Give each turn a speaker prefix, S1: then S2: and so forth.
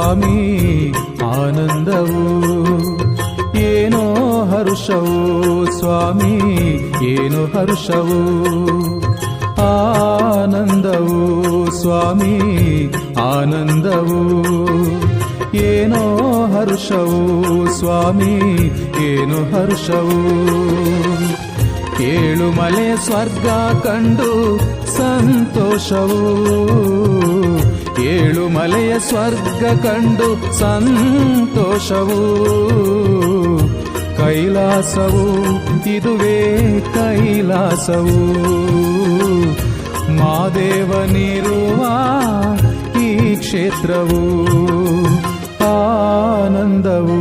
S1: ಸ್ವಾಮಿ ಆನಂದವು ಏನೋ ಹರ್ಷವು ಸ್ವಾಮಿ ಏನೋ ಹರ್ಷವು ಆನಂದವು ಸ್ವಾಮಿ ಆನಂದವು ಏನೋ ಹರ್ಷವು ಸ್ವಾಮಿ ಏನೋ ಹರ್ಷವು ಏಳುಮಲೆ ಸ್ವರ್ಗ ಕಂಡು ಸಂತೋಷವು ಏಳುಮಲೆಯ ಸ್ವರ್ಗ ಕಂಡು ಸಂತೋಷವು ಕೈಲಾಸವು ಇದುವೇ ಕೈಲಾಸವು ಮಾದೇವನಿರುವ ಈ ಕ್ಷೇತ್ರವು ಆನಂದವು